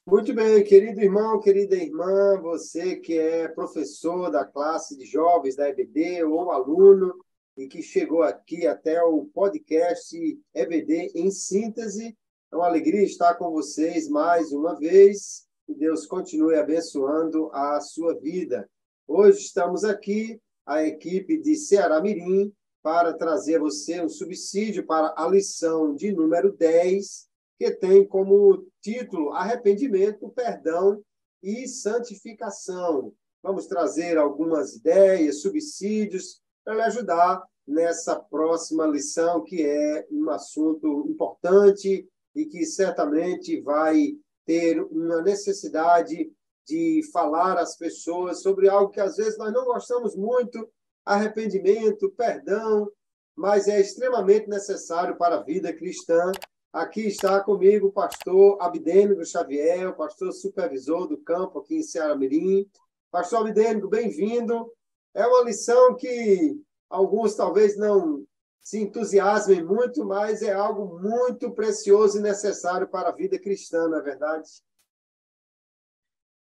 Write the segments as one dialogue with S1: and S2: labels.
S1: Muito bem, querido irmão, querida irmã, você que é professor da classe de jovens da EBD ou aluno e que chegou aqui até o podcast EBD em síntese, é uma alegria estar com vocês mais uma vez. Que Deus continue abençoando a sua vida. Hoje estamos aqui, a equipe de Ceará Mirim, para trazer a você um subsídio para a lição de número 10, que tem como título Arrependimento, Perdão e Santificação. Vamos trazer algumas ideias, subsídios, para lhe ajudar nessa próxima lição, que é um assunto importante e que certamente vai ter uma necessidade de falar às pessoas sobre algo que às vezes nós não gostamos muito, arrependimento, perdão, mas é extremamente necessário para a vida cristã. Aqui está comigo o pastor Abdênigo Xavier, o pastor supervisor do campo aqui em Ceará Mirim. Pastor Abdênigo, bem-vindo. É uma lição que alguns talvez não se entusiasmem muito, mas é algo muito precioso e necessário para a vida cristã, não é verdade?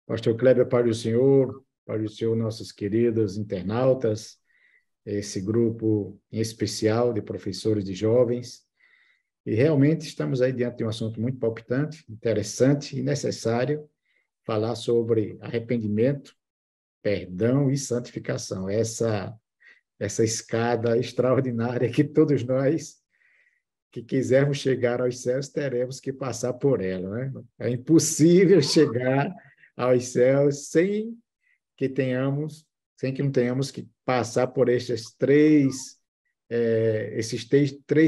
S2: Pastor Kleber, para o Senhor, nossos queridos internautas, esse grupo em especial de professores de jovens. E realmente estamos aí diante de um assunto muito palpitante, interessante e necessário, falar sobre arrependimento, perdão e santificação. Essa escada extraordinária que todos nós que quisermos chegar aos céus teremos que passar por ela, né? É impossível chegar aos céus sem que não tenhamos que passar por esses três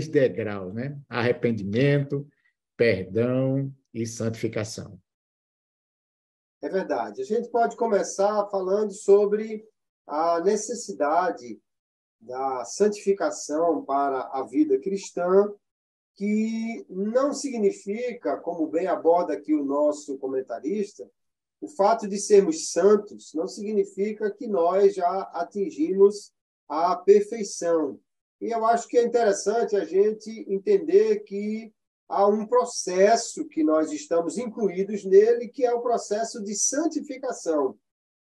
S2: degraus, né? Arrependimento, perdão e santificação.
S1: É verdade. A gente pode começar falando sobre a necessidade da santificação para a vida cristã, que não significa, como bem aborda aqui o nosso comentarista, o fato de sermos santos não significa que nós já atingimos a perfeição. E eu acho que é interessante a gente entender que há um processo que nós estamos incluídos nele, que é o processo de santificação,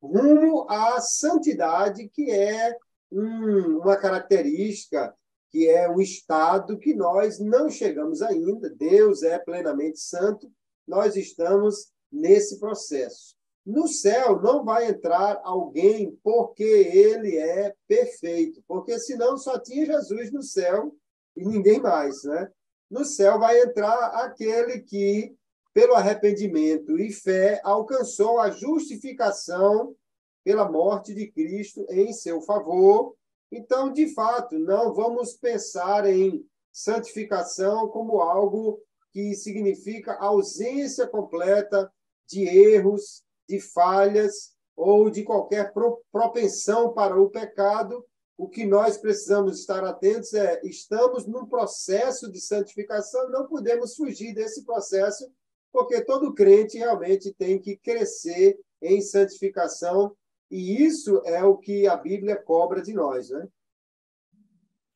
S1: rumo à santidade, que é uma característica, que é um estado que nós não chegamos ainda. Deus é plenamente santo, nós estamos nesse processo. No céu não vai entrar alguém porque ele é perfeito, porque senão só tinha Jesus no céu e ninguém mais, né? No céu vai entrar aquele que, pelo arrependimento e fé, alcançou a justificação pela morte de Cristo em seu favor. Então, de fato, não vamos pensar em santificação como algo que significa ausência completa de erros, de falhas ou de qualquer propensão para o pecado. O que nós precisamos estar atentos é: estamos num processo de santificação, não podemos fugir desse processo, porque todo crente realmente tem que crescer em santificação, e isso é o que a Bíblia cobra de nós, né?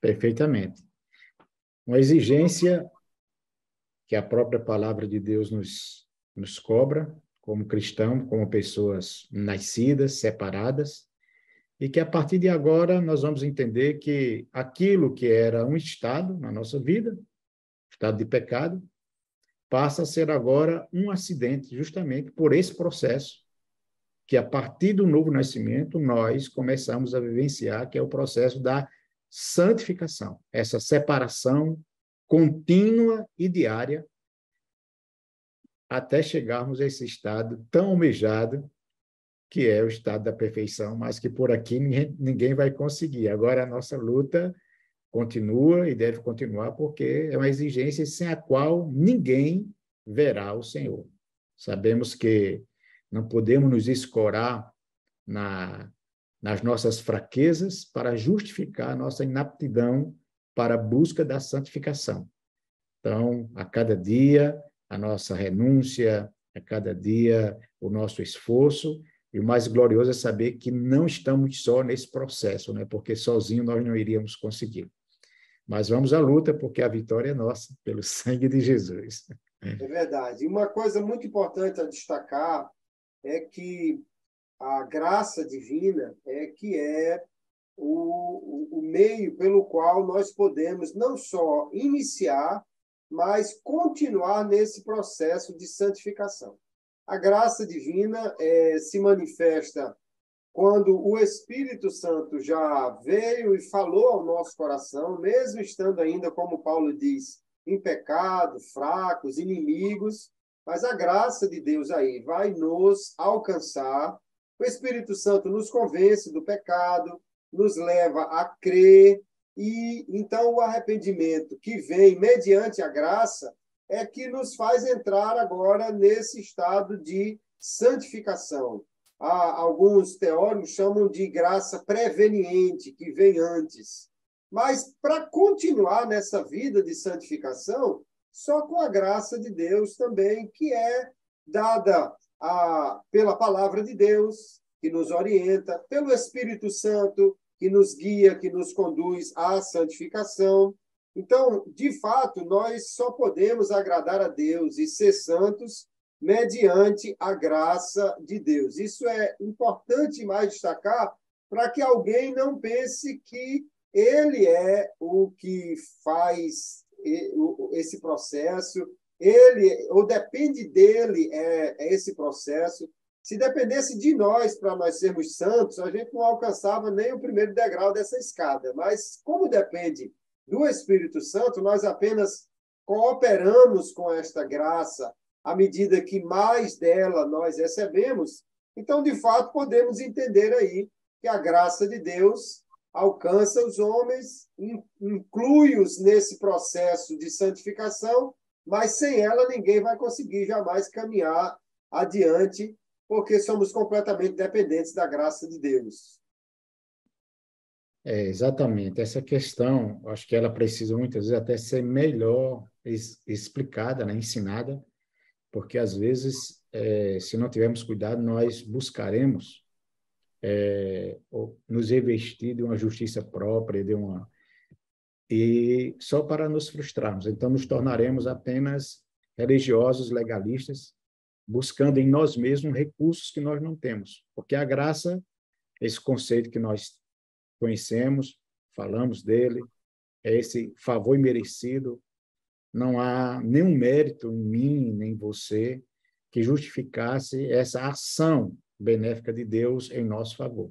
S2: Perfeitamente. Uma exigência que a própria palavra de Deus nos cobra, como cristãos, como pessoas nascidas, separadas, e que a partir de agora nós vamos entender que aquilo que era um estado na nossa vida, estado de pecado, passa a ser agora um acidente, justamente por esse processo que, a partir do novo nascimento, nós começamos a vivenciar, que é o processo da santificação, essa separação contínua e diária, até chegarmos a esse estado tão almejado, que é o estado da perfeição, mas que por aqui ninguém vai conseguir. Agora, a nossa luta continua e deve continuar, porque é uma exigência sem a qual ninguém verá o Senhor. Sabemos que não podemos nos escorar nas nossas fraquezas para justificar a nossa inaptidão para a busca da santificação. Então, a cada dia, a nossa renúncia, a cada dia, o nosso esforço, e o mais glorioso é saber que não estamos só nesse processo, né? Porque sozinho nós não iríamos conseguir. Mas vamos à luta, porque a vitória é nossa, pelo sangue de Jesus.
S1: É verdade. E uma coisa muito importante a destacar é que a graça divina é o meio pelo qual nós podemos não só iniciar, mas continuar nesse processo de santificação. A graça divina se manifesta quando o Espírito Santo já veio e falou ao nosso coração, mesmo estando ainda, como Paulo diz, em pecado, fracos, inimigos, mas a graça de Deus aí vai nos alcançar. O Espírito Santo nos convence do pecado, nos leva a crer, e então o arrependimento que vem mediante a graça é que nos faz entrar agora nesse estado de santificação. Alguns teólogos chamam de graça preveniente, que vem antes. Mas para continuar nessa vida de santificação, só com a graça de Deus também, que é dada pela palavra de Deus, que nos orienta, pelo Espírito Santo, que nos guia, que nos conduz à santificação. Então, de fato, nós só podemos agradar a Deus e ser santos mediante a graça de Deus. Isso é importante mais destacar para que alguém não pense que ele é o que faz esse processo, ele ou depende dele esse processo. Se dependesse de nós para nós sermos santos, a gente não alcançava nem o primeiro degrau dessa escada. Mas como depende do Espírito Santo, nós apenas cooperamos com esta graça à medida que mais dela nós recebemos. Então, de fato, podemos entender aí que a graça de Deus alcança os homens, inclui-os nesse processo de santificação, mas sem ela ninguém vai conseguir jamais caminhar adiante, porque somos completamente dependentes da graça de Deus.
S2: Exatamente. Essa questão, acho que ela precisa muitas vezes até ser melhor explicada, né, ensinada, porque às vezes, se não tivermos cuidado, nós buscaremos nos revestir de uma justiça própria, e só para nos frustrarmos. Então, nos tornaremos apenas religiosos, legalistas, buscando em nós mesmos recursos que nós não temos, porque a graça, esse conceito que nós conhecemos, falamos dele, é esse favor imerecido. Não há nenhum mérito em mim, nem em você, que justificasse essa ação benéfica de Deus em nosso favor.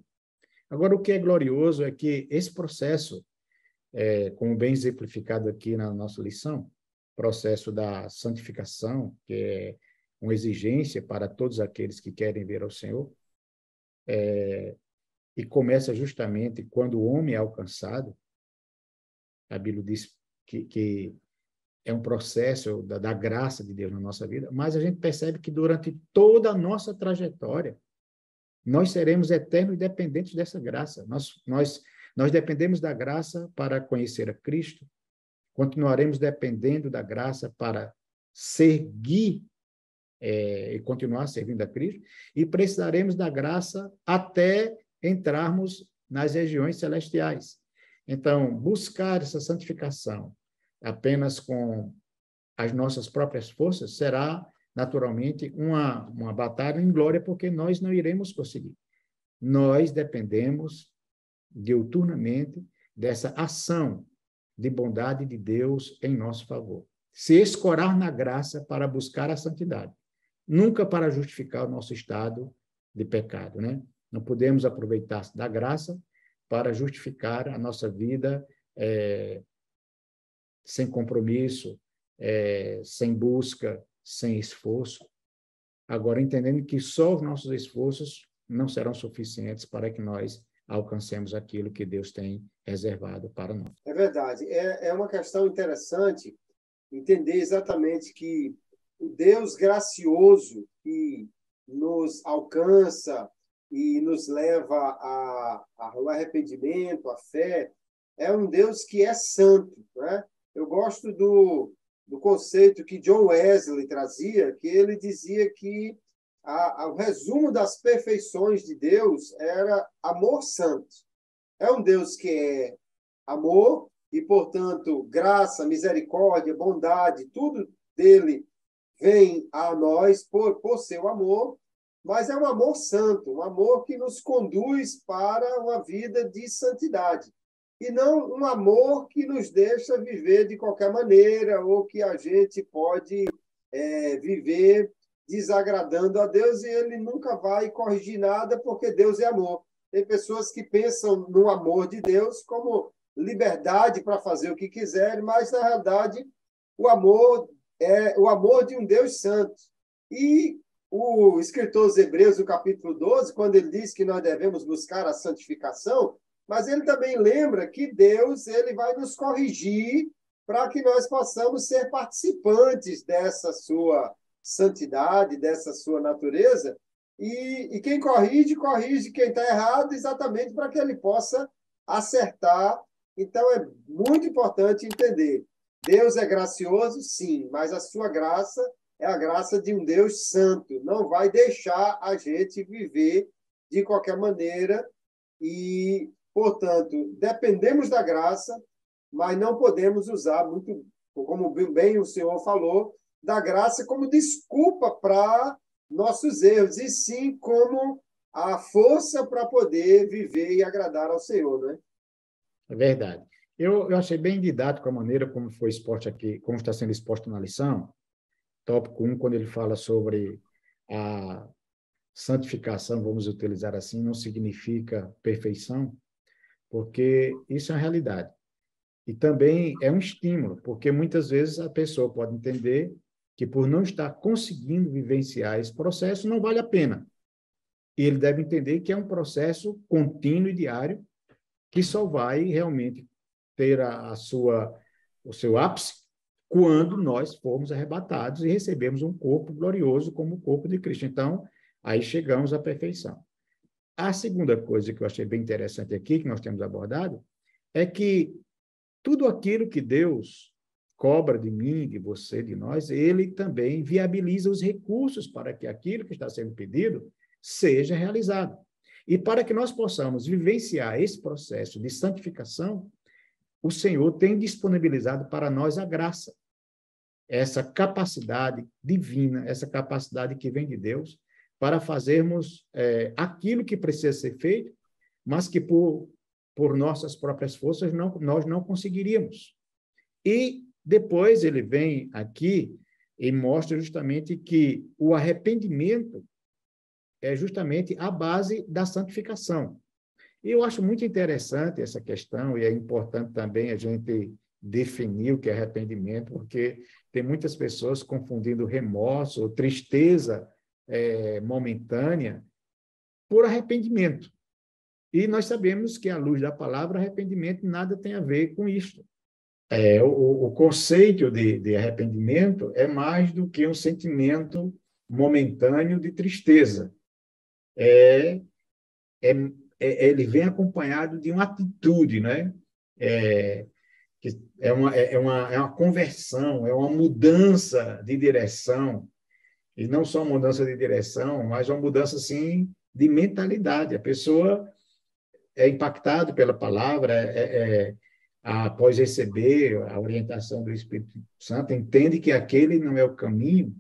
S2: Agora, o que é glorioso é que esse processo, como bem exemplificado aqui na nossa lição, processo da santificação, que é uma exigência para todos aqueles que querem ver ao Senhor, e começa justamente quando o homem é alcançado. A Bíblia diz que é um processo da graça de Deus na nossa vida, mas a gente percebe que durante toda a nossa trajetória, nós seremos eternos e dependentes dessa graça. Nós dependemos da graça para conhecer a Cristo, continuaremos dependendo da graça para seguir e continuar servindo a Cristo, e precisaremos da graça até entrarmos nas regiões celestiais. Então, buscar essa santificação apenas com as nossas próprias forças será, naturalmente, uma batalha em glória, porque nós não iremos conseguir. Nós dependemos diuturnamente dessa ação de bondade de Deus em nosso favor. Se escorar na graça para buscar a santidade, nunca para justificar o nosso estado de pecado, né? Não podemos aproveitar da graça para justificar a nossa vida sem compromisso, sem busca, sem esforço. Agora, entendendo que só os nossos esforços não serão suficientes para que nós alcancemos aquilo que Deus tem reservado para nós.
S1: É verdade. É uma questão interessante entender exatamente que o Deus gracioso que nos alcança e nos leva ao arrependimento, à fé, é um Deus que é santo, né? Eu gosto do conceito que John Wesley trazia, que ele dizia que o resumo das perfeições de Deus era amor santo. É um Deus que é amor e, portanto, graça, misericórdia, bondade, tudo dele vem a nós por seu amor, mas é um amor santo, um amor que nos conduz para uma vida de santidade. E não um amor que nos deixa viver de qualquer maneira, ou que a gente pode viver desagradando a Deus, e ele nunca vai corrigir nada, porque Deus é amor. Tem pessoas que pensam no amor de Deus como liberdade para fazer o que quiserem, mas, na realidade, o amor é o amor de um Deus santo. E o escritor aos Hebreus, no capítulo 12, quando ele diz que nós devemos buscar a santificação, mas ele também lembra que Deus ele vai nos corrigir para que nós possamos ser participantes dessa sua santidade, dessa sua natureza. E quem corrige, corrige quem está errado, exatamente para que ele possa acertar. Então, é muito importante entender. Deus é gracioso, sim, mas a sua graça é a graça de um Deus santo. Não vai deixar a gente viver de qualquer maneira e, portanto, dependemos da graça, mas não podemos usar muito, como bem o senhor falou, da graça como desculpa para nossos erros, e sim como a força para poder viver e agradar ao Senhor, né?
S2: É verdade. Eu achei bem didático a maneira como foi exposto aqui, como está sendo exposto na lição, tópico 1, quando ele fala sobre a santificação, vamos utilizar assim, não significa perfeição, porque isso é uma realidade. E também é um estímulo, porque muitas vezes a pessoa pode entender que por não estar conseguindo vivenciar esse processo, não vale a pena. E ele deve entender que é um processo contínuo e diário, que só vai realmente ter o seu ápice quando nós formos arrebatados e recebemos um corpo glorioso como o corpo de Cristo. Então, aí chegamos à perfeição. A segunda coisa que eu achei bem interessante aqui, que nós temos abordado, é que tudo aquilo que Deus cobra de mim, de você, de nós, ele também viabiliza os recursos para que aquilo que está sendo pedido seja realizado. E para que nós possamos vivenciar esse processo de santificação, o Senhor tem disponibilizado para nós a graça, essa capacidade divina, essa capacidade que vem de Deus, para fazermos aquilo que precisa ser feito, mas que por nossas próprias forças nós não conseguiríamos. E depois ele vem aqui e mostra justamente que o arrependimento é justamente a base da santificação. E eu acho muito interessante essa questão, e é importante também a gente definir o que é arrependimento, porque tem muitas pessoas confundindo remorso ou tristeza momentânea por arrependimento. E nós sabemos que, à luz da palavra, arrependimento nada tem a ver com isso. O conceito de arrependimento é mais do que um sentimento momentâneo de tristeza. Ele vem acompanhado de uma atitude, né? É uma conversão, é uma mudança de direção, e não só uma mudança de direção, mas uma mudança, assim, de mentalidade. A pessoa é impactada pela palavra, após receber a orientação do Espírito Santo, entende que aquele não é o caminho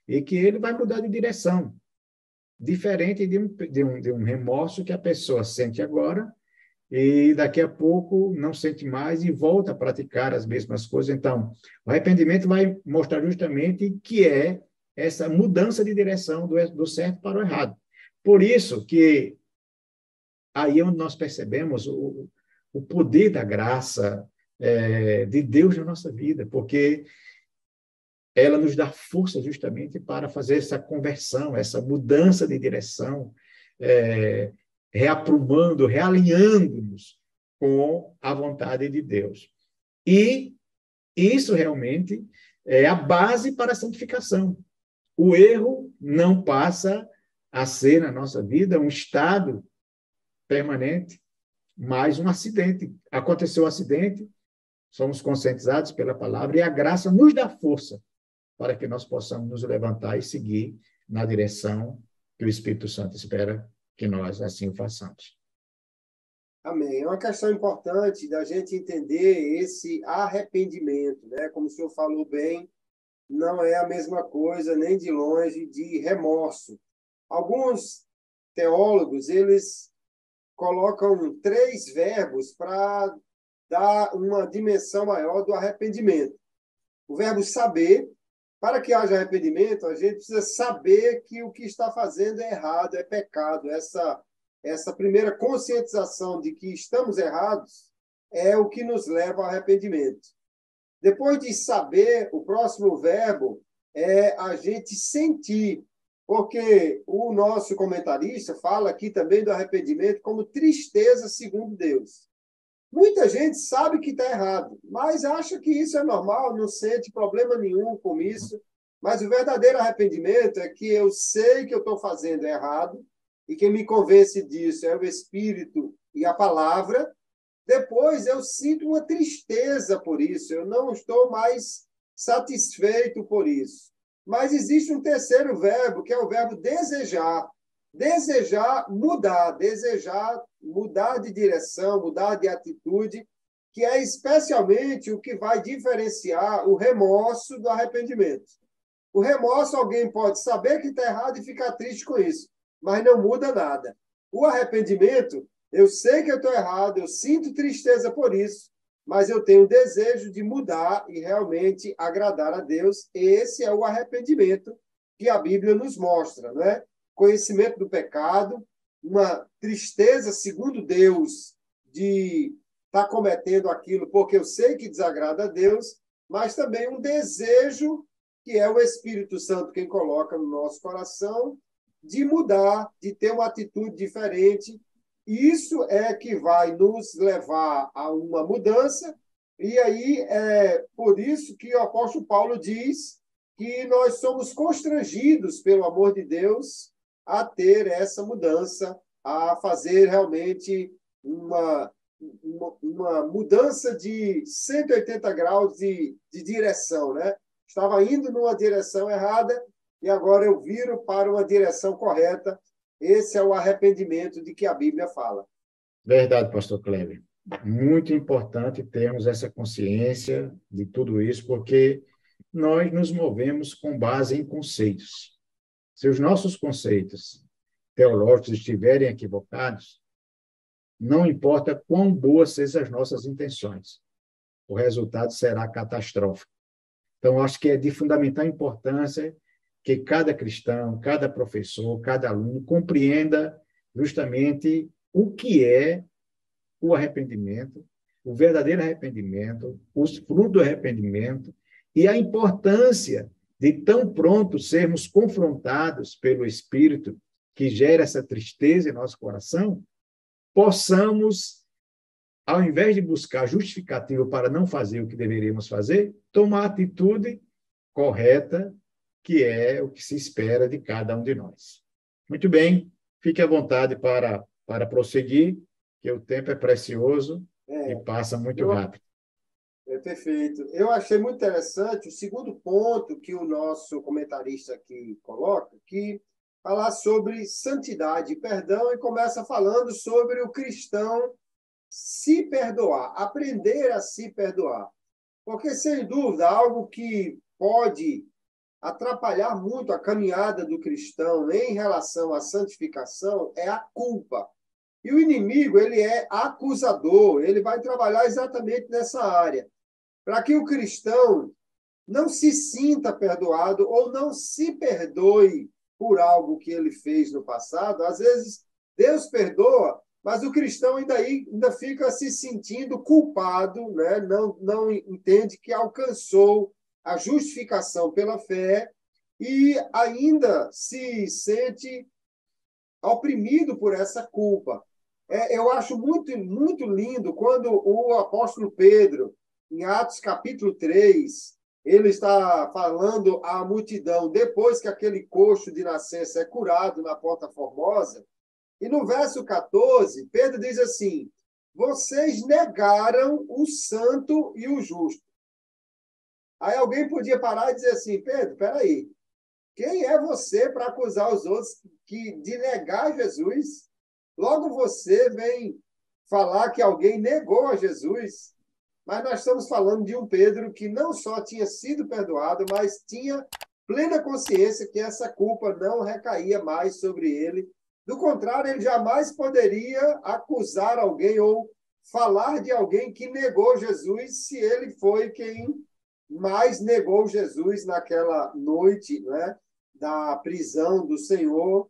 S2: e que ele vai mudar de direção, diferente de um remorso que a pessoa sente agora e daqui a pouco não sente mais e volta a praticar as mesmas coisas. Então, o arrependimento vai mostrar justamente que é essa mudança de direção do certo para o errado. Por isso que aí é onde nós percebemos o poder da graça de Deus na nossa vida, porque ela nos dá força justamente para fazer essa conversão, essa mudança de direção, reaprumando, realinhando-nos com a vontade de Deus. E isso realmente é a base para a santificação. O erro não passa a ser, na nossa vida, um estado permanente, mas um acidente. Aconteceu o acidente, somos conscientizados pela palavra, e a graça nos dá força para que nós possamos nos levantar e seguir na direção que o Espírito Santo espera que nós assim o façamos.
S1: Amém. É uma questão importante da gente entender esse arrependimento, né? Como o senhor falou bem, não é a mesma coisa, nem de longe, de remorso. Alguns teólogos, eles colocam 3 verbos para dar uma dimensão maior do arrependimento. O verbo saber, para que haja arrependimento, a gente precisa saber que o que está fazendo é errado, é pecado. Essa primeira conscientização de que estamos errados é o que nos leva ao arrependimento. Depois de saber, o próximo verbo é a gente sentir, porque o nosso comentarista fala aqui também do arrependimento como tristeza segundo Deus. Muita gente sabe que está errado, mas acha que isso é normal, não sente problema nenhum com isso. Mas o verdadeiro arrependimento é que eu sei que eu estou fazendo errado, e quem me convence disso é o Espírito e a palavra. Depois eu sinto uma tristeza por isso, eu não estou mais satisfeito por isso. Mas existe um terceiro verbo, que é o verbo desejar. Desejar mudar de direção, mudar de atitude, que é especialmente o que vai diferenciar o remorso do arrependimento. O remorso, alguém pode saber que está errado e ficar triste com isso, mas não muda nada. O arrependimento, eu sei que eu estou errado, eu sinto tristeza por isso, mas eu tenho o desejo de mudar e realmente agradar a Deus. Esse é o arrependimento que a Bíblia nos mostra, não é? Conhecimento do pecado, uma tristeza, segundo Deus, de estar cometendo aquilo porque eu sei que desagrada a Deus, mas também um desejo, que é o Espírito Santo quem coloca no nosso coração, de mudar, de ter uma atitude diferente. Isso é que vai nos levar a uma mudança, e aí é por isso que o apóstolo Paulo diz que nós somos constrangidos pelo amor de Deus a ter essa mudança, a fazer realmente uma mudança de 180 graus de direção, né? Estava indo numa direção errada e agora eu viro para uma direção correta. Esse é o arrependimento de que a Bíblia fala.
S2: Verdade, pastor Kleber. Muito importante termos essa consciência de tudo isso, porque nós nos movemos com base em conceitos. Se os nossos conceitos teológicos estiverem equivocados, não importa quão boas sejam as nossas intenções, o resultado será catastrófico. Então, acho que é de fundamental importância que cada cristão, cada professor, cada aluno compreenda justamente o que é o arrependimento, o verdadeiro arrependimento, os frutos do arrependimento e a importância de tão pronto sermos confrontados pelo Espírito que gera essa tristeza em nosso coração, possamos, ao invés de buscar justificativo para não fazer o que deveríamos fazer, tomar a atitude correta, que é o que se espera de cada um de nós. Muito bem, fique à vontade para prosseguir, que o tempo é precioso e passa muito rápido.
S1: É perfeito. Eu achei muito interessante o segundo ponto que o nosso comentarista aqui coloca, que falar sobre santidade e perdão, e começa falando sobre o cristão se perdoar, aprender a se perdoar. Porque, sem dúvida, algo que pode atrapalhar muito a caminhada do cristão em relação à santificação é a culpa. E o inimigo, ele é acusador, ele vai trabalhar exatamente nessa área, para que o cristão não se sinta perdoado ou não se perdoe por algo que ele fez no passado. Às vezes, Deus perdoa, mas o cristão ainda fica se sentindo culpado, né? Não entende que alcançou a justificação pela fé e ainda se sente oprimido por essa culpa. Eu acho muito, muito lindo quando o apóstolo Pedro, em Atos capítulo 3, ele está falando à multidão, depois que aquele coxo de nascença é curado na Porta Formosa, e no verso 14, Pedro diz assim: vocês negaram o santo e o justo. Aí alguém podia parar e dizer assim: Pedro, peraí, quem é você para acusar os outros de negar Jesus? Logo você vem falar que alguém negou a Jesus. Mas nós estamos falando de um Pedro que não só tinha sido perdoado, mas tinha plena consciência que essa culpa não recaía mais sobre ele. Do contrário, ele jamais poderia acusar alguém ou falar de alguém que negou Jesus, se ele foi quem mais negou Jesus naquela noite, né, da prisão do Senhor.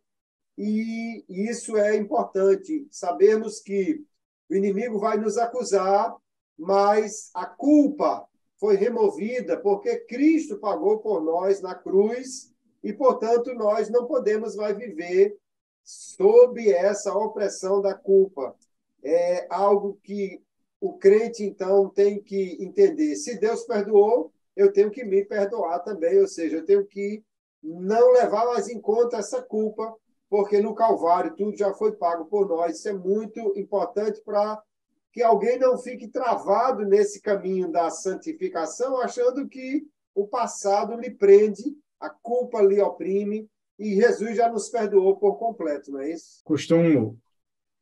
S1: E isso é importante, sabermos que o inimigo vai nos acusar, mas a culpa foi removida porque Cristo pagou por nós na cruz e, portanto, nós não podemos mais viver sob essa opressão da culpa. É algo que o crente, então, tem que entender. Se Deus perdoou, eu tenho que me perdoar também, ou seja, eu tenho que não levar mais em conta essa culpa, porque no Calvário tudo já foi pago por nós. Isso é muito importante para que alguém não fique travado nesse caminho da santificação, achando que o passado lhe prende, a culpa lhe oprime, e Jesus já nos perdoou por completo, não é isso?
S2: Costumo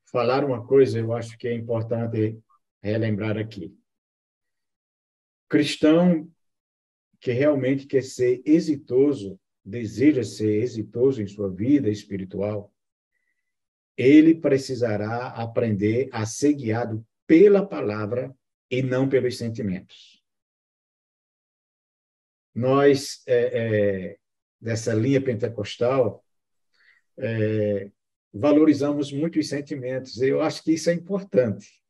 S2: falar uma coisa, eu acho que é importante relembrar aqui. Cristão que realmente quer ser exitoso, deseja ser exitoso em sua vida espiritual, ele precisará aprender a ser guiado pela palavra e não pelos sentimentos. Nós, dessa linha pentecostal, valorizamos muito os sentimentos. Eu acho que isso é importante.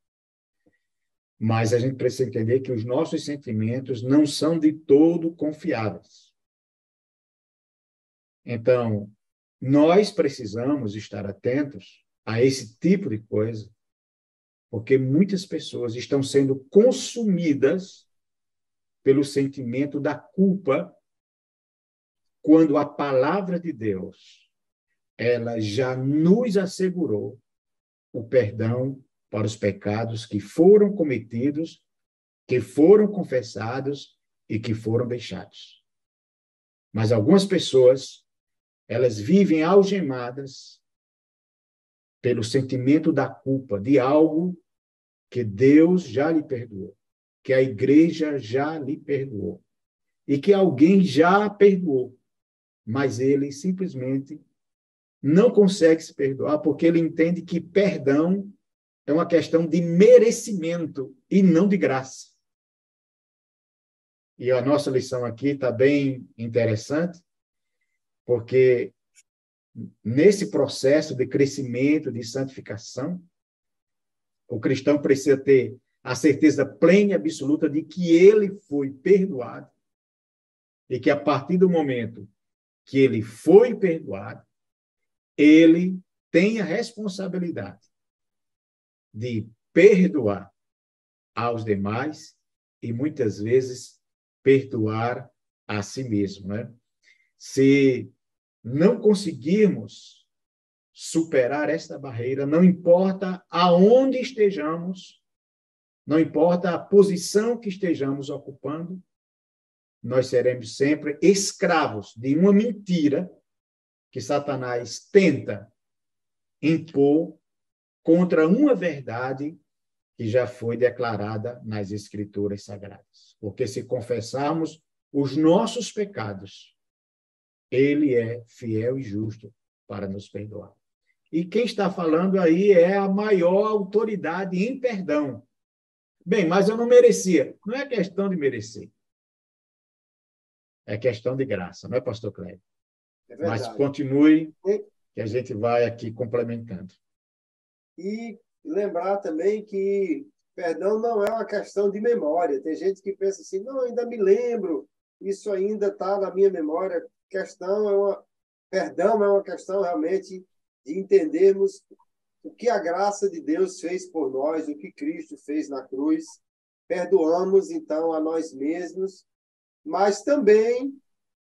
S2: Mas a gente precisa entender que os nossos sentimentos não são de todo confiáveis. Então, nós precisamos estar atentos a esse tipo de coisa, porque muitas pessoas estão sendo consumidas pelo sentimento da culpa, quando a palavra de Deus, ela já nos assegurou o perdão para os pecados que foram cometidos, que foram confessados e que foram deixados. Mas algumas pessoas, elas vivem algemadas pelo sentimento da culpa de algo que Deus já lhe perdoou, que a igreja já lhe perdoou e que alguém já perdoou, mas ele simplesmente não consegue se perdoar porque ele entende que perdão é uma questão de merecimento e não de graça. E a nossa lição aqui está bem interessante, porque nesse processo de crescimento, de santificação, o cristão precisa ter a certeza plena e absoluta de que ele foi perdoado e que, a partir do momento que ele foi perdoado, ele tem a responsabilidade de perdoar aos demais e, muitas vezes, perdoar a si mesmo, né? Se não conseguirmos superar esta barreira, não importa aonde estejamos, não importa a posição que estejamos ocupando, nós seremos sempre escravos de uma mentira que Satanás tenta impor contra uma verdade que já foi declarada nas Escrituras Sagradas. Porque se confessarmos os nossos pecados, ele é fiel e justo para nos perdoar. E quem está falando aí é a maior autoridade em perdão. Bem, mas eu não merecia. Não é questão de merecer. É questão de graça, não é, pastor Cléber?
S1: É
S2: Mas
S1: verdade.
S2: continue, que a gente vai aqui complementando.
S1: E lembrar também que perdão não é uma questão de memória. Tem gente que pensa assim, não, ainda me lembro, isso ainda está na minha memória. Perdão é uma questão realmente de entendermos o que a graça de Deus fez por nós, o que Cristo fez na cruz. Perdoamos, então, a nós mesmos, mas também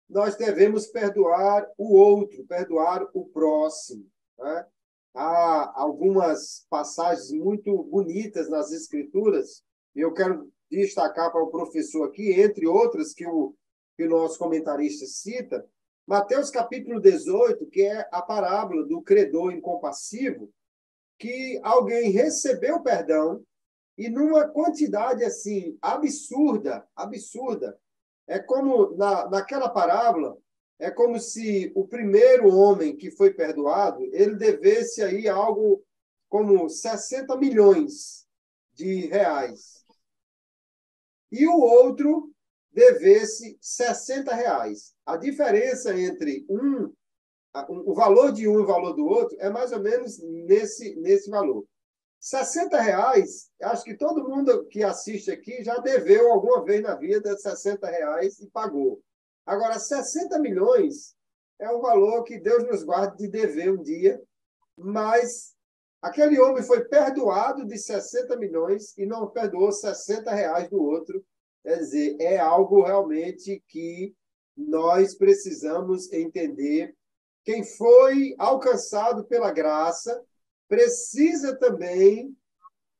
S1: nós devemos perdoar o outro, perdoar o próximo, né? Há algumas passagens muito bonitas nas Escrituras, e eu quero destacar para o professor aqui, entre outras que o nosso comentarista cita, Mateus capítulo 18, que é a parábola do credor incompassivo, que alguém recebeu perdão e numa quantidade assim absurda, absurda. É como naquela parábola, é como se o primeiro homem que foi perdoado, ele devesse aí algo como 60 milhões de reais. E o outro devesse 60 reais. A diferença entre o valor de um e o valor do outro é mais ou menos nesse valor. 60 reais, acho que todo mundo que assiste aqui já deveu alguma vez na vida 60 reais e pagou. Agora, 60 milhões é um valor que Deus nos guarde de dever um dia, mas aquele homem foi perdoado de 60 milhões e não perdoou 60 reais do outro. Quer dizer, é algo realmente que nós precisamos entender. Quem foi alcançado pela graça precisa também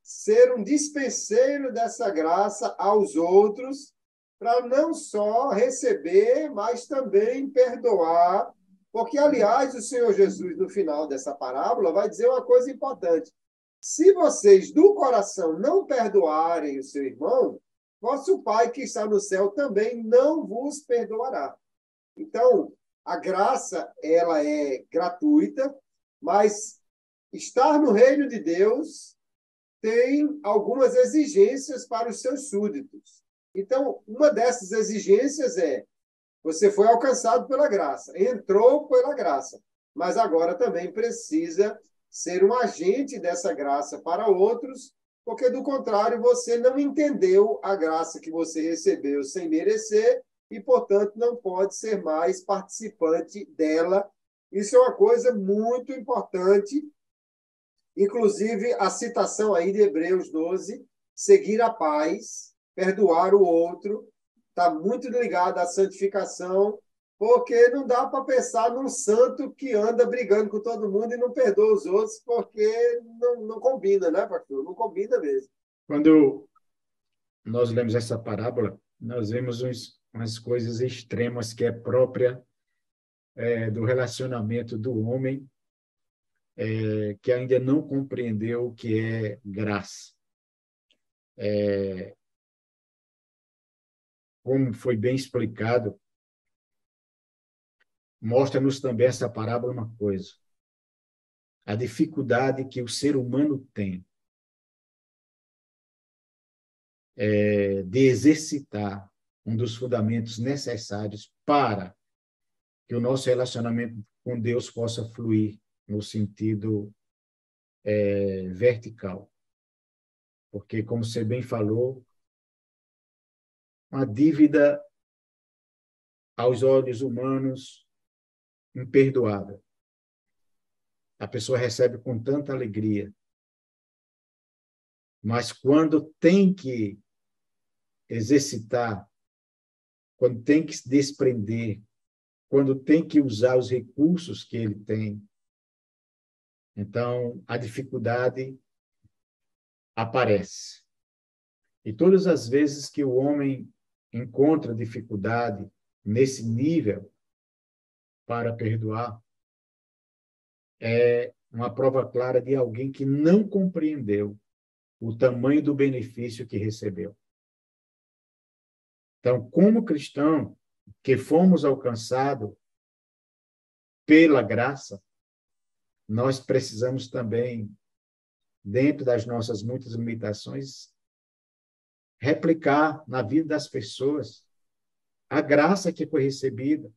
S1: ser um dispenseiro dessa graça aos outros, para não só receber, mas também perdoar. Porque, aliás, o Senhor Jesus, no final dessa parábola, vai dizer uma coisa importante. Se vocês do coração não perdoarem o seu irmão, vosso Pai que está no céu também não vos perdoará. Então, a graça, ela é gratuita, mas estar no reino de Deus tem algumas exigências para os seus súditos. Então, uma dessas exigências é: você foi alcançado pela graça, entrou pela graça, mas agora também precisa ser um agente dessa graça para outros, porque, do contrário, você não entendeu a graça que você recebeu sem merecer e, portanto, não pode ser mais participante dela. Isso é uma coisa muito importante. Inclusive, a citação aí de Hebreus 12, seguir a paz, perdoar o outro, está muito ligado à santificação, porque não dá para pensar num santo que anda brigando com todo mundo e não perdoa os outros, porque não combina, né, pastor? Não combina mesmo.
S2: Quando nós lemos essa parábola, nós vemos umas coisas extremas que é própria do relacionamento do homem, que ainda não compreendeu o que é graça. Como foi bem explicado, mostra-nos também essa parábola uma coisa: a dificuldade que o ser humano tem de exercitar um dos fundamentos necessários para que o nosso relacionamento com Deus possa fluir no sentido vertical. Porque, como você bem falou, uma dívida aos olhos humanos imperdoável. A pessoa recebe com tanta alegria, mas quando tem que exercitar, quando tem que se desprender, quando tem que usar os recursos que ele tem, então a dificuldade aparece. E todas as vezes que o homem encontra dificuldade nesse nível para perdoar, é uma prova clara de alguém que não compreendeu o tamanho do benefício que recebeu. Então, como cristão, que fomos alcançados pela graça, nós precisamos também, dentro das nossas muitas limitações, replicar na vida das pessoas a graça que foi recebida,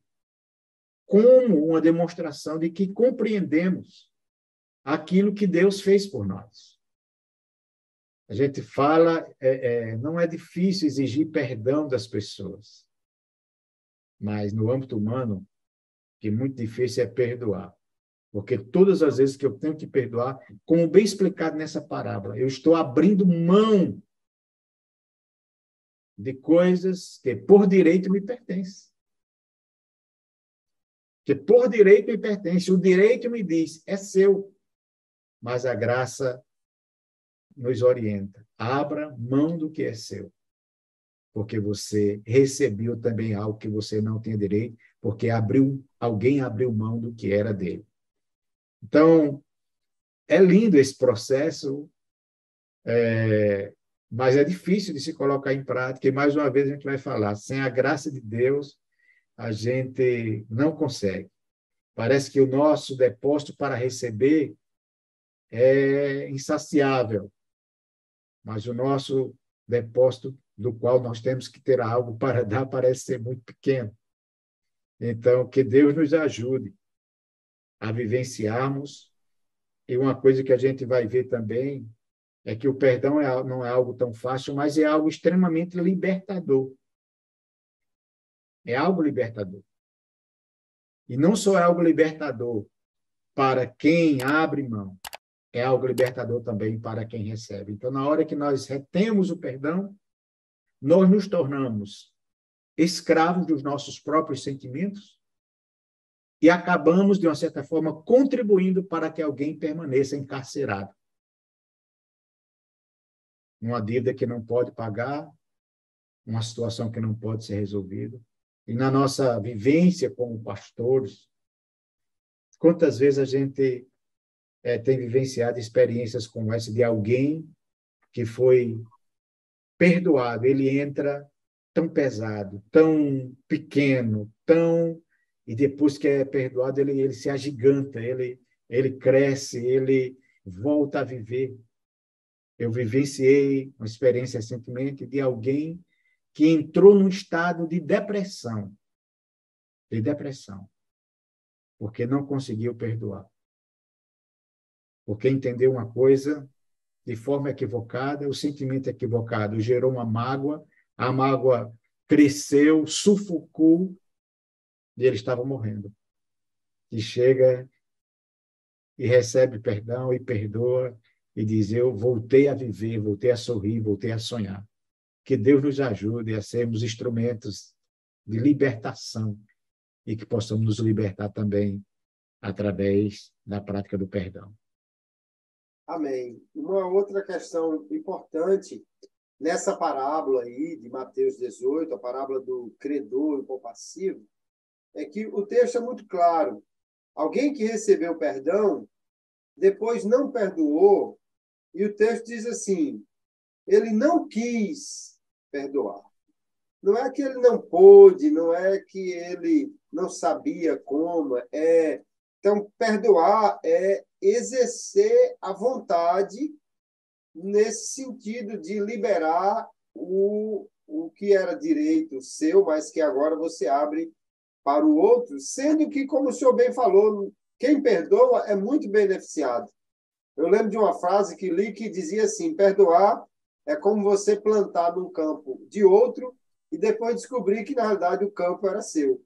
S2: como uma demonstração de que compreendemos aquilo que Deus fez por nós. A gente fala, não é difícil exigir perdão das pessoas, mas no âmbito humano, o que é muito difícil é perdoar. Porque todas as vezes que eu tenho que perdoar, como bem explicado nessa parábola, eu estou abrindo mão de coisas que por direito me pertencem. Que por direito me pertence. O direito me diz, é seu. Mas a graça nos orienta. Abra mão do que é seu. Porque você recebeu também algo que você não tem direito, porque alguém abriu mão do que era dele. Então, é lindo esse processo mas é difícil de se colocar em prática, e mais uma vez a gente vai falar, sem a graça de Deus, a gente não consegue. Parece que o nosso depósito para receber é insaciável, mas o nosso depósito do qual nós temos que ter algo para dar parece ser muito pequeno. Então, que Deus nos ajude a vivenciarmos. E uma coisa que a gente vai ver também é que o perdão não é algo tão fácil, mas é algo extremamente libertador. É algo libertador. E não só é algo libertador para quem abre mão, é algo libertador também para quem recebe. Então, na hora que nós retemos o perdão, nós nos tornamos escravos dos nossos próprios sentimentos e acabamos, de uma certa forma, contribuindo para que alguém permaneça encarcerado. Uma dívida que não pode pagar, uma situação que não pode ser resolvida. E na nossa vivência como pastores, quantas vezes a gente tem vivenciado experiências como essa de alguém que foi perdoado, ele entra tão pesado, tão pequeno, tão... E depois que é perdoado, ele se agiganta, ele cresce, ele volta a viver. Eu vivenciei uma experiência recentemente de alguém que entrou num estado de depressão, porque não conseguiu perdoar. Porque entendeu uma coisa de forma equivocada, o sentimento equivocado gerou uma mágoa, a mágoa cresceu, sufocou, e ele estava morrendo. E chega e recebe perdão e perdoa, e diz, eu voltei a viver, voltei a sorrir, voltei a sonhar. Que Deus nos ajude a sermos instrumentos de libertação e que possamos nos libertar também através da prática do perdão.
S1: Amém. Uma outra questão importante nessa parábola aí de Mateus 18, a parábola do credor e o compassivo, é que o texto é muito claro. Alguém que recebeu perdão, depois não perdoou, e o texto diz assim, ele não quis perdoar. Não é que ele não pôde, não é que ele não sabia como. Então, perdoar é exercer a vontade nesse sentido de liberar o que era direito seu, mas que agora você abre para o outro, sendo que, como o senhor bem falou, quem perdoa é muito beneficiado. Eu lembro de uma frase que li que dizia assim, perdoar é como você plantar num campo de outro e depois descobrir que, na realidade, o campo era seu.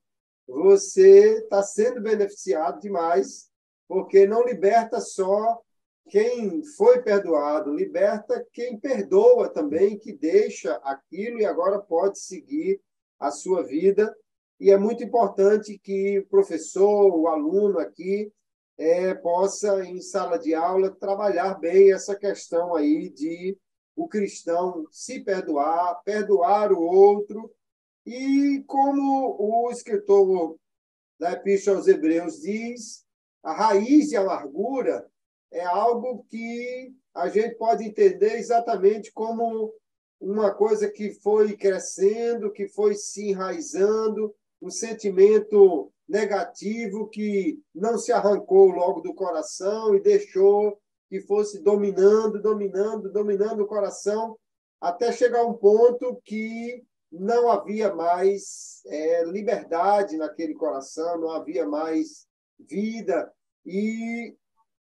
S1: Você está sendo beneficiado demais, porque não liberta só quem foi perdoado, liberta quem perdoa também, que deixa aquilo e agora pode seguir a sua vida. E é muito importante que o professor, o aluno aqui, possa, em sala de aula, trabalhar bem essa questão aí de o cristão se perdoar, perdoar o outro. E como o escritor da Epístola aos Hebreus diz, a raiz de amargura é algo que a gente pode entender exatamente como uma coisa que foi crescendo, que foi se enraizando, um sentimento negativo que não se arrancou logo do coração e deixou que fosse dominando o coração, até chegar a um ponto que não havia mais liberdade naquele coração, não havia mais vida. E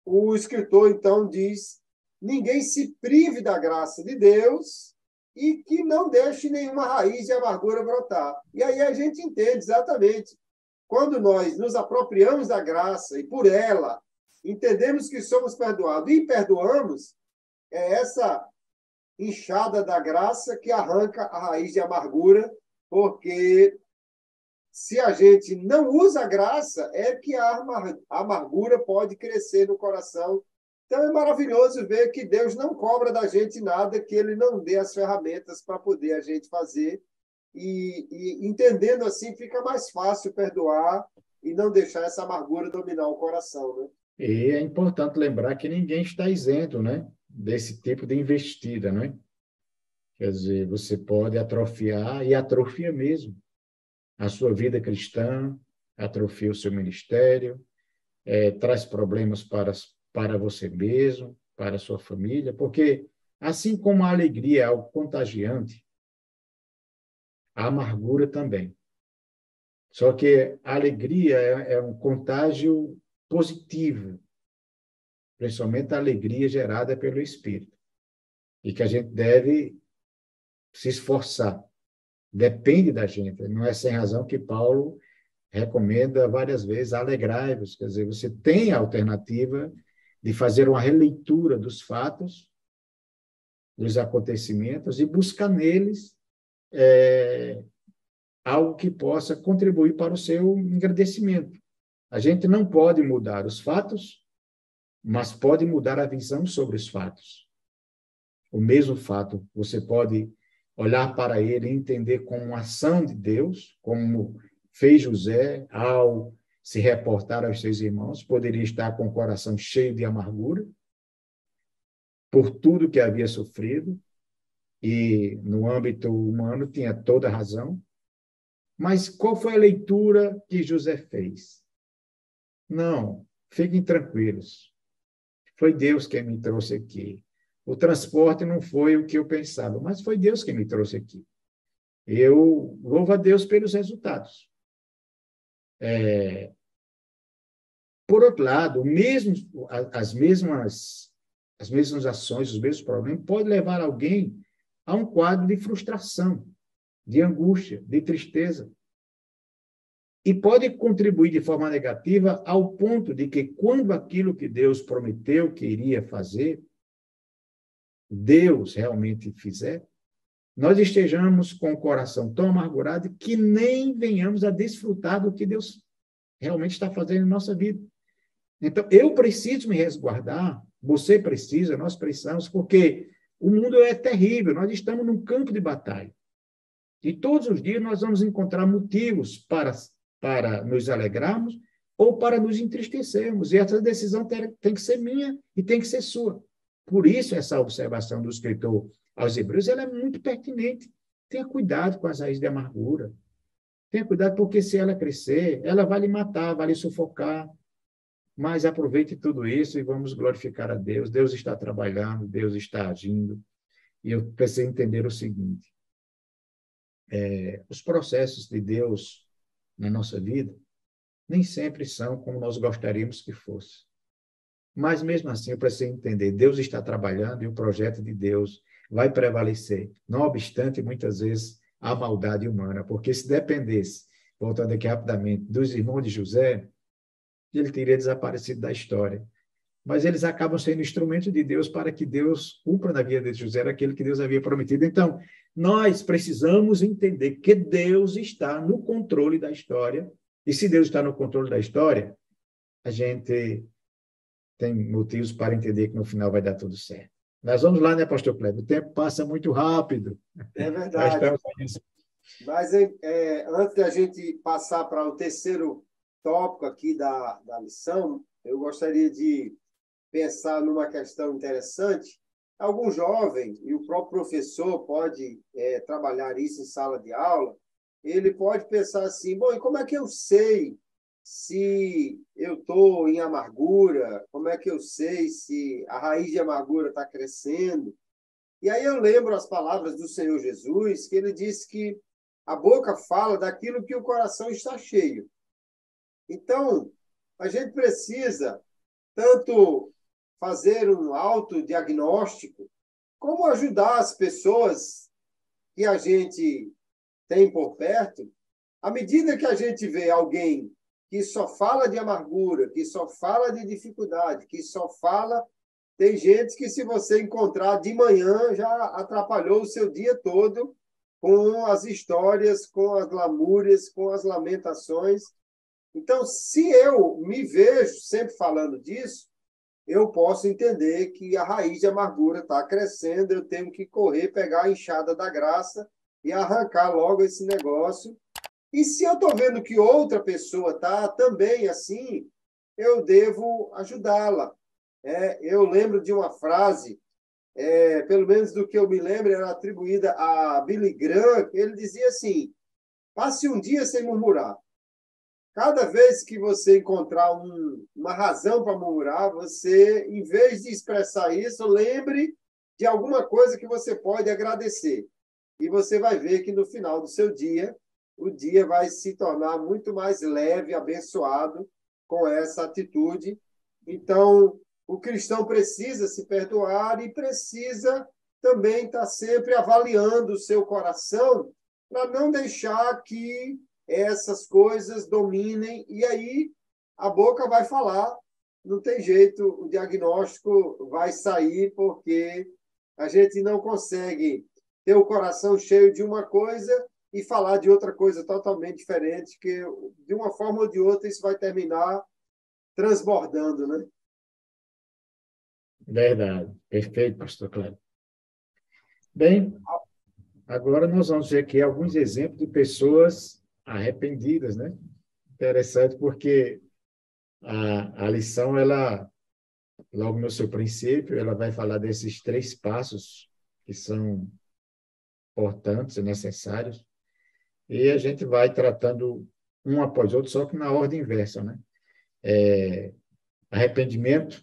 S1: o escritor, então, diz, ninguém se prive da graça de Deus e que não deixe nenhuma raiz de amargura brotar. E aí a gente entende exatamente. Quando nós nos apropriamos da graça e por ela entendemos que somos perdoados e perdoamos, é essa enxada da graça que arranca a raiz de amargura, porque se a gente não usa a graça, é que a amargura pode crescer no coração. Então é maravilhoso ver que Deus não cobra da gente nada, que Ele não dê as ferramentas para poder a gente fazer. E entendendo assim, fica mais fácil perdoar e não deixar essa amargura dominar o coração, né?
S2: E é importante lembrar que ninguém está isento, né, desse tipo de investida, né? Quer dizer, você pode atrofiar, e atrofia mesmo, a sua vida cristã, atrofia o seu ministério, traz problemas para você mesmo, para a sua família, porque assim como a alegria é algo contagiante, a amargura também. Só que a alegria é um contágio positivo, principalmente a alegria gerada pelo Espírito, e que a gente deve se esforçar. Depende da gente, não é sem razão que Paulo recomenda várias vezes alegrai-vos, quer dizer, você tem a alternativa de fazer uma releitura dos fatos, dos acontecimentos e buscar neles algo que possa contribuir para o seu engrandecimento. A gente não pode mudar os fatos, mas pode mudar a visão sobre os fatos. O mesmo fato, você pode olhar para ele e entender como uma ação de Deus, como fez José ao se reportar aos seus irmãos, poderia estar com o coração cheio de amargura por tudo que havia sofrido, e no âmbito humano tinha toda a razão. Mas qual foi a leitura que José fez? Não, fiquem tranquilos. Foi Deus quem me trouxe aqui. O transporte não foi o que eu pensava, mas foi Deus quem me trouxe aqui. Eu louvo a Deus pelos resultados. Por outro lado, as mesmas ações, os mesmos problemas, podem levar alguém a um quadro de frustração, de angústia, de tristeza. E pode contribuir de forma negativa ao ponto de que, quando aquilo que Deus prometeu que iria fazer, Deus realmente fizer, nós estejamos com o coração tão amargurado que nem venhamos a desfrutar do que Deus realmente está fazendo em nossa vida. Então, eu preciso me resguardar, você precisa, nós precisamos, porque o mundo é terrível, nós estamos num campo de batalha. E todos os dias nós vamos encontrar motivos para nos alegrarmos ou para nos entristecermos. E essa decisão tem que ser minha e tem que ser sua. Por isso, essa observação do escritor aos Hebreus, ela é muito pertinente. Tenha cuidado com as raízes de amargura. Tenha cuidado, porque se ela crescer, ela vai lhe matar, vai lhe sufocar. Mas aproveite tudo isso e vamos glorificar a Deus. Deus está trabalhando, Deus está agindo. E eu preciso entender o seguinte: os processos de Deus na nossa vida nem sempre são como nós gostaríamos que fosse. Mas, mesmo assim, eu preciso entender, Deus está trabalhando e o projeto de Deus vai prevalecer, não obstante, muitas vezes, a maldade humana, porque se dependesse, voltando aqui rapidamente, dos irmãos de José, ele teria desaparecido da história. Mas eles acabam sendo instrumento de Deus para que Deus cumpra na vida de José aquilo que Deus havia prometido. Então, nós precisamos entender que Deus está no controle da história, e se Deus está no controle da história, a gente tem motivos para entender que no final vai dar tudo certo. Nós vamos lá, né, pastor Kleber? O tempo passa muito rápido.
S1: É verdade. Mas antes da gente passar para o terceiro tópico aqui da lição, eu gostaria de pensar numa questão interessante. Algum jovem, e o próprio professor pode trabalhar isso em sala de aula, ele pode pensar assim, bom, e como é que eu sei se eu estou em amargura? Como é que eu sei se a raiz de amargura está crescendo? E aí eu lembro as palavras do Senhor Jesus, que ele disse que a boca fala daquilo que o coração está cheio. Então, a gente precisa tanto fazer um autodiagnóstico, como ajudar as pessoas que a gente tem por perto. À medida que a gente vê alguém que só fala de amargura, que só fala de dificuldade, que só fala... Tem gente que, se você encontrar de manhã, já atrapalhou o seu dia todo com as histórias, com as lamúrias, com as lamentações. Então, se eu me vejo sempre falando disso, eu posso entender que a raiz de amargura está crescendo, eu tenho que correr, pegar a enxada da graça e arrancar logo esse negócio. E se eu estou vendo que outra pessoa está também assim, eu devo ajudá-la. Eu lembro de uma frase pelo menos do que eu me lembro, era atribuída a Billy Graham. Ele dizia assim: passe um dia sem murmurar. Cada vez que você encontrar uma razão para murmurar, você, em vez de expressar isso, lembre de alguma coisa que você pode agradecer. E você vai ver que no final do seu dia, o dia vai se tornar muito mais leve, abençoado com essa atitude. Então, o cristão precisa se perdoar e precisa também estar sempre avaliando o seu coração para não deixar que essas coisas dominem, e aí a boca vai falar, não tem jeito, o diagnóstico vai sair, porque a gente não consegue ter o coração cheio de uma coisa e falar de outra coisa totalmente diferente, que de uma forma ou de outra isso vai terminar transbordando, né?
S2: Verdade. Perfeito, pastor Cléber. Bem, agora nós vamos ver aqui alguns exemplos de pessoas arrependidas, né? Interessante, porque a lição, ela, logo no seu princípio, ela vai falar desses 3 passos que são importantes e necessários, e a gente vai tratando um após outro, só que na ordem inversa, né? Arrependimento,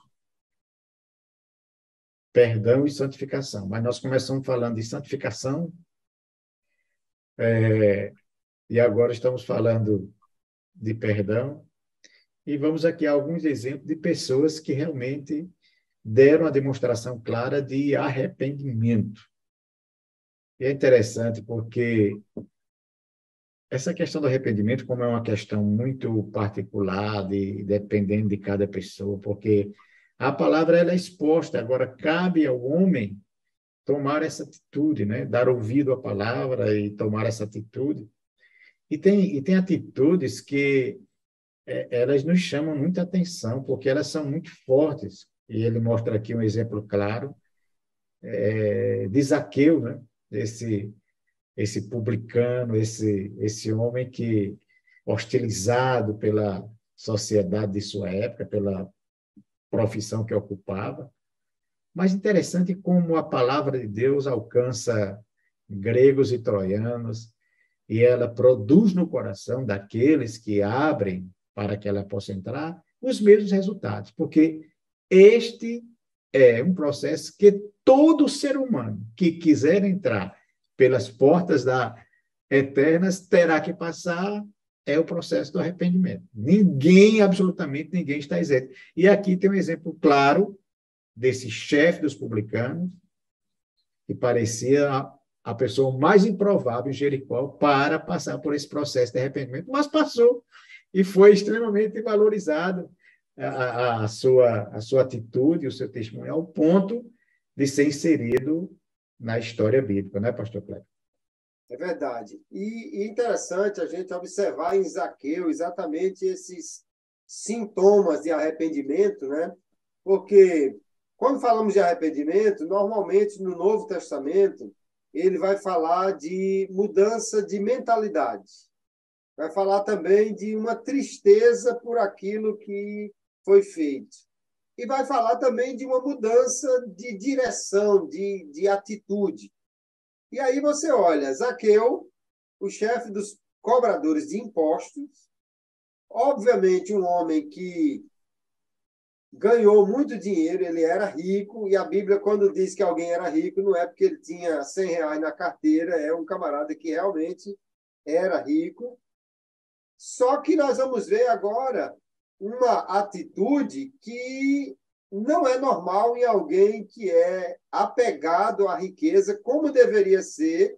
S2: perdão e santificação. Mas nós começamos falando de santificação, e agora estamos falando de perdão, e vamos aqui a alguns exemplos de pessoas que realmente deram a demonstração clara de arrependimento. E é interessante porque essa questão do arrependimento, como é uma questão muito particular, dependendo de cada pessoa, porque a palavra ela é exposta, agora cabe ao homem tomar essa atitude, né? Dar ouvido à palavra e tomar essa atitude. E tem atitudes que elas nos chamam muita atenção, porque elas são muito fortes. E ele mostra aqui um exemplo claro de Zaqueu, né? Esse publicano, esse homem que, hostilizado pela sociedade de sua época, pela profissão que ocupava. Mas interessante como a palavra de Deus alcança gregos e troianos, e ela produz no coração daqueles que abrem para que ela possa entrar os mesmos resultados, porque este é um processo que todo ser humano que quiser entrar pelas portas eternas terá que passar, é o processo do arrependimento. Ninguém, absolutamente ninguém está isento. E aqui tem um exemplo claro desse chefe dos publicanos, que parecia a pessoa mais improvável em Jericó para passar por esse processo de arrependimento, mas passou e foi extremamente valorizado a sua atitude, o seu testemunho, ao ponto de ser inserido na história bíblica, né, pastor Cleber?
S1: É verdade. E interessante a gente observar em Zaqueu exatamente esses sintomas de arrependimento, né? Porque quando falamos de arrependimento, normalmente no Novo Testamento, ele vai falar de mudança de mentalidade. Vai falar também de uma tristeza por aquilo que foi feito. E vai falar também de uma mudança de direção, de atitude. E aí você olha, Zaqueu, o chefe dos cobradores de impostos, obviamente um homem que ganhou muito dinheiro, ele era rico, e a Bíblia, quando diz que alguém era rico, não é porque ele tinha 100 reais na carteira, é um camarada que realmente era rico. Só que nós vamos ver agora uma atitude que não é normal em alguém que é apegado à riqueza, como deveria ser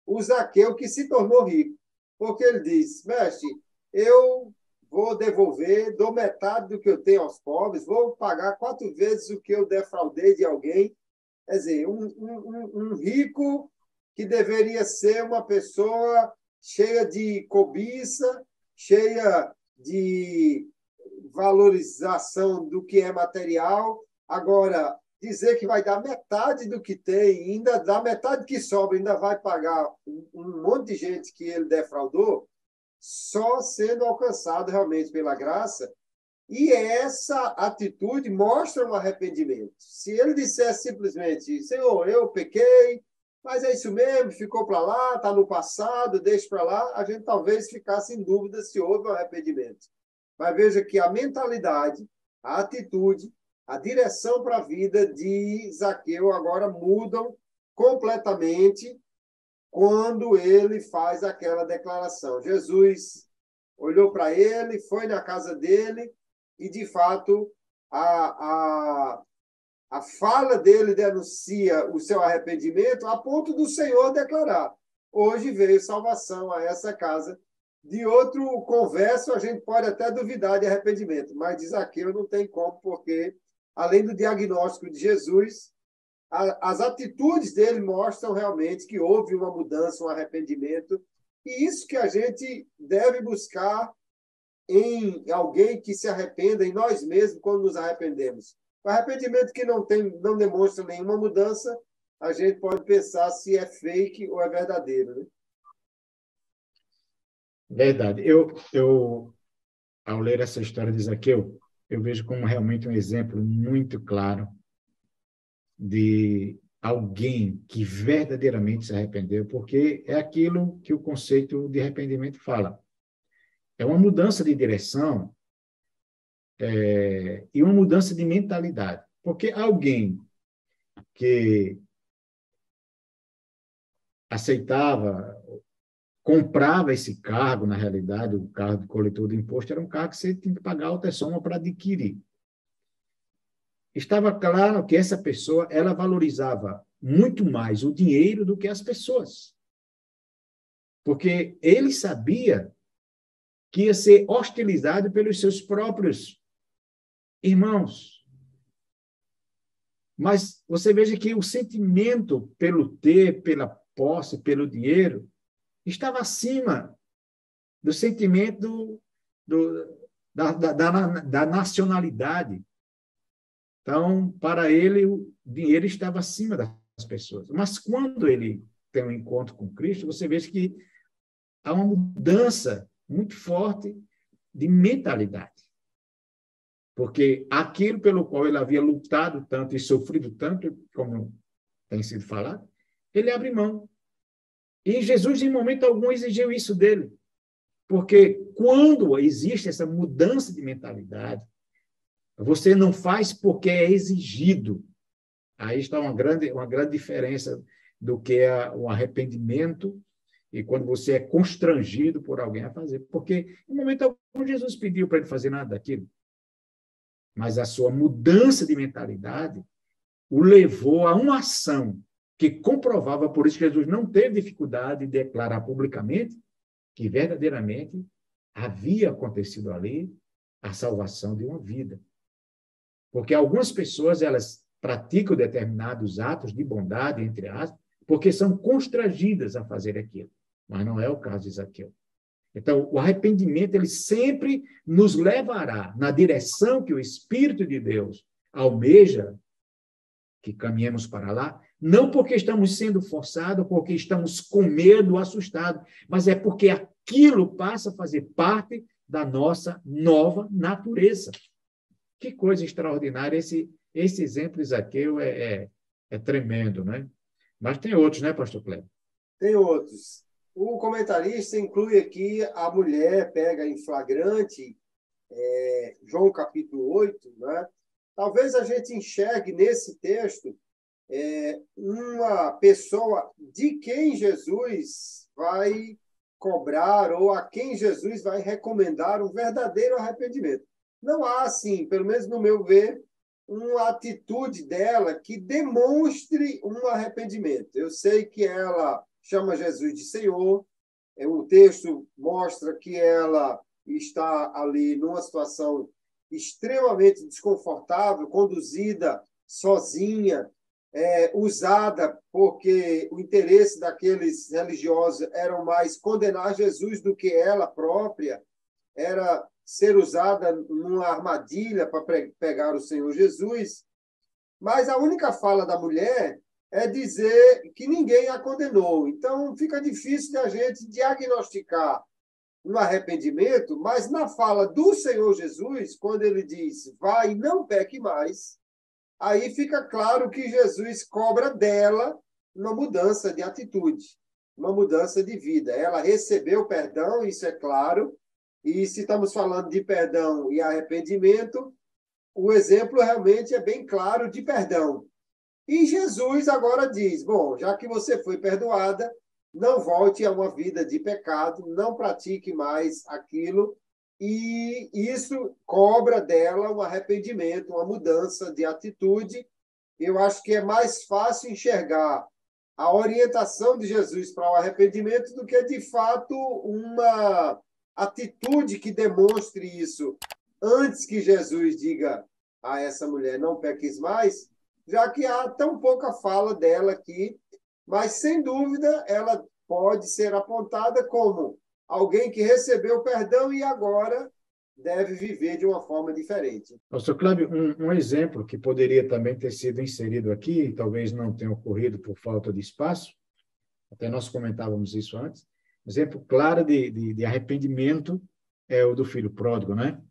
S1: o Zaqueu, que se tornou rico. Porque ele diz, mestre, eu vou devolver, dou metade do que eu tenho aos pobres, vou pagar 4 vezes o que eu defraudei de alguém. Quer dizer, um rico que deveria ser uma pessoa cheia de cobiça, cheia de valorização do que é material. Agora, dizer que vai dar metade do que tem, ainda dá metade que sobra, ainda vai pagar um monte de gente que ele defraudou, só sendo alcançado realmente pela graça. E essa atitude mostra um arrependimento. Se ele dissesse simplesmente, Senhor, eu pequei, mas é isso mesmo, ficou para lá, está no passado, deixa para lá, a gente talvez ficasse em dúvida se houve um arrependimento. Mas veja que a mentalidade, a atitude, a direção para a vida de Zaqueu agora mudam completamente quando ele faz aquela declaração. Jesus olhou para ele, foi na casa dele e, de fato, a fala dele denuncia o seu arrependimento a ponto do Senhor declarar: hoje veio salvação a essa casa. De outro converso, a gente pode até duvidar de arrependimento, mas de Zaqueu não tem como, porque, além do diagnóstico de Jesus, as atitudes dele mostram realmente que houve uma mudança, um arrependimento, e isso que a gente deve buscar em alguém que se arrependa, em nós mesmos, quando nos arrependemos. O arrependimento que não demonstra nenhuma mudança, a gente pode pensar se é fake ou é verdadeiro, né?
S2: Verdade. Ao ler essa história de Zaqueu, eu vejo como realmente um exemplo muito claro de alguém que verdadeiramente se arrependeu, porque é aquilo que o conceito de arrependimento fala. É uma mudança de direção e uma mudança de mentalidade. Porque alguém que aceitava, comprava esse cargo, na realidade, o cargo de coletor de imposto era um cargo que você tinha que pagar alta soma para adquirir. Estava claro que essa pessoa, ela valorizava muito mais o dinheiro do que as pessoas. Porque ele sabia que ia ser hostilizado pelos seus próprios irmãos. Mas você veja que o sentimento pelo ter, pela posse, pelo dinheiro, estava acima do sentimento da nacionalidade. Então, para ele, o dinheiro estava acima das pessoas. Mas quando ele tem um encontro com Cristo, você vê que há uma mudança muito forte de mentalidade. Porque aquilo pelo qual ele havia lutado tanto e sofrido tanto, como tem sido falado, ele abre mão. E Jesus, em momento algum, exigiu isso dele. Porque quando existe essa mudança de mentalidade, você não faz porque é exigido. Aí está uma grande diferença do que é um arrependimento e quando você é constrangido por alguém a fazer. Porque, em momento algum, Jesus pediu para ele fazer nada daquilo. Mas a sua mudança de mentalidade o levou a uma ação que comprovava, por isso Jesus não teve dificuldade de declarar publicamente que verdadeiramente havia acontecido ali a salvação de uma vida. Porque algumas pessoas, elas praticam determinados atos de bondade, entre aspas, porque são constrangidas a fazer aquilo. Mas não é o caso de Zaqueu. Então, o arrependimento, ele sempre nos levará na direção que o Espírito de Deus almeja que caminhemos para lá, não porque estamos sendo forçados, porque estamos com medo, assustados, mas é porque aquilo passa a fazer parte da nossa nova natureza. Que coisa extraordinária. Esse exemplo de Zaqueu é tremendo, né? Mas tem outros, né, pastor Cleber?
S1: Tem outros. O comentarista inclui aqui a mulher pega em flagrante, João capítulo 8, né? Talvez a gente enxergue nesse texto uma pessoa de quem Jesus vai cobrar ou a quem Jesus vai recomendar um verdadeiro arrependimento. Não há, assim, pelo menos no meu ver, uma atitude dela que demonstre um arrependimento. Eu sei que ela chama Jesus de Senhor, o texto mostra que ela está ali numa situação extremamente desconfortável, conduzida sozinha, usada porque o interesse daqueles religiosos era mais condenar Jesus do que ela própria, era ser usada numa armadilha para pegar o Senhor Jesus. Mas a única fala da mulher é dizer que ninguém a condenou. Então, fica difícil de a gente diagnosticar um arrependimento, mas na fala do Senhor Jesus, quando ele diz, vai e não peque mais, aí fica claro que Jesus cobra dela uma mudança de atitude, uma mudança de vida. Ela recebeu perdão, isso é claro, e se estamos falando de perdão e arrependimento, o exemplo realmente é bem claro de perdão. E Jesus agora diz, bom, já que você foi perdoada, não volte a uma vida de pecado, não pratique mais aquilo, e isso cobra dela um arrependimento, uma mudança de atitude. Eu acho que é mais fácil enxergar a orientação de Jesus para o arrependimento do que, de fato, uma atitude que demonstre isso antes que Jesus diga a essa mulher, não peques mais, já que há tão pouca fala dela aqui, mas, sem dúvida, ela pode ser apontada como alguém que recebeu perdão e agora deve viver de uma forma diferente.
S2: Pastor Cláudio, um exemplo que poderia também ter sido inserido aqui, talvez não tenha ocorrido por falta de espaço, até nós comentávamos isso antes, exemplo claro de arrependimento é o do filho pródigo, né?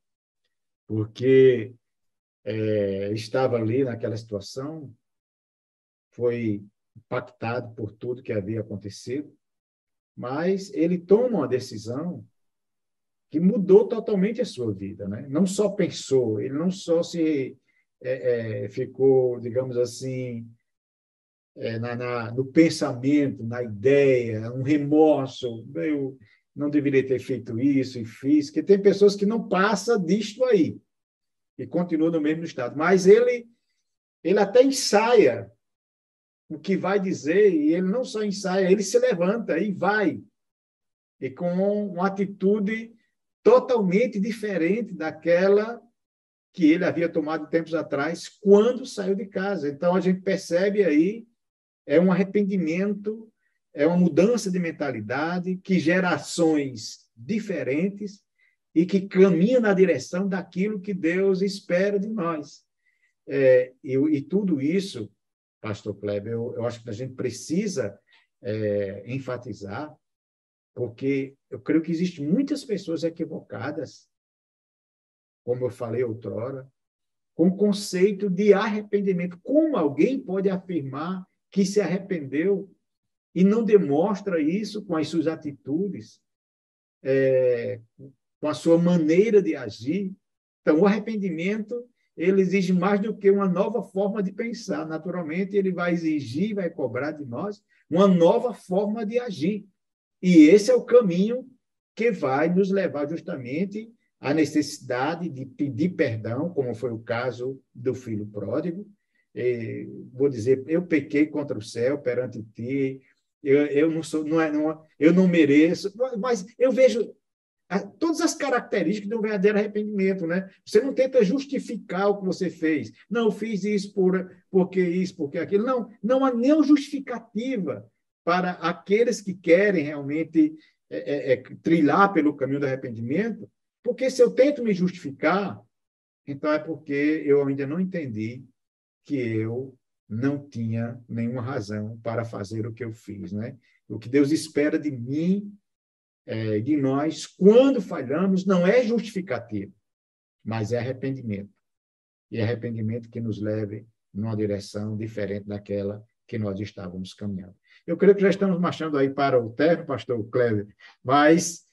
S2: Porque estava ali naquela situação, foi impactado por tudo que havia acontecido, mas ele toma uma decisão que mudou totalmente a sua vida, né? Não só pensou, ele não só se ficou, digamos assim, no pensamento, na ideia, um remorso, eu não deveria ter feito isso e fiz, que tem pessoas que não passam disto aí e continuam no mesmo estado, mas ele até ensaia o que vai dizer, e ele não só ensaia, ele se levanta e vai, e com uma atitude totalmente diferente daquela que ele havia tomado tempos atrás, quando saiu de casa. Então, a gente percebe aí, é um arrependimento, é uma mudança de mentalidade que gera ações diferentes e que caminha na direção daquilo que Deus espera de nós. E tudo isso, pastor Kleber, eu acho que a gente precisa enfatizar, porque eu creio que existem muitas pessoas equivocadas, como eu falei outrora, com o conceito de arrependimento. Como alguém pode afirmar que se arrependeu e não demonstra isso com as suas atitudes, com a sua maneira de agir? Então, o arrependimento, ele exige mais do que uma nova forma de pensar. Naturalmente, ele vai exigir, vai cobrar de nós uma nova forma de agir. E esse é o caminho que vai nos levar justamente à necessidade de pedir perdão, como foi o caso do filho pródigo. Vou dizer, eu pequei contra o céu perante ti, eu não sou, eu não mereço, mas eu vejo todas as características de um verdadeiro arrependimento, né? Você não tenta justificar o que você fez. Não, eu fiz isso porque isso, porque aquilo. Não há nenhuma justificativa para aqueles que querem realmente trilhar pelo caminho do arrependimento, porque se eu tento me justificar, então é porque eu ainda não entendi que eu não tinha nenhuma razão para fazer o que eu fiz, né? O que Deus espera de mim, de nós, quando falhamos, não é justificativo, mas é arrependimento. E arrependimento que nos leve numa direção diferente daquela que nós estávamos caminhando. Eu creio que já estamos marchando aí para o término, pastor Kleber, mas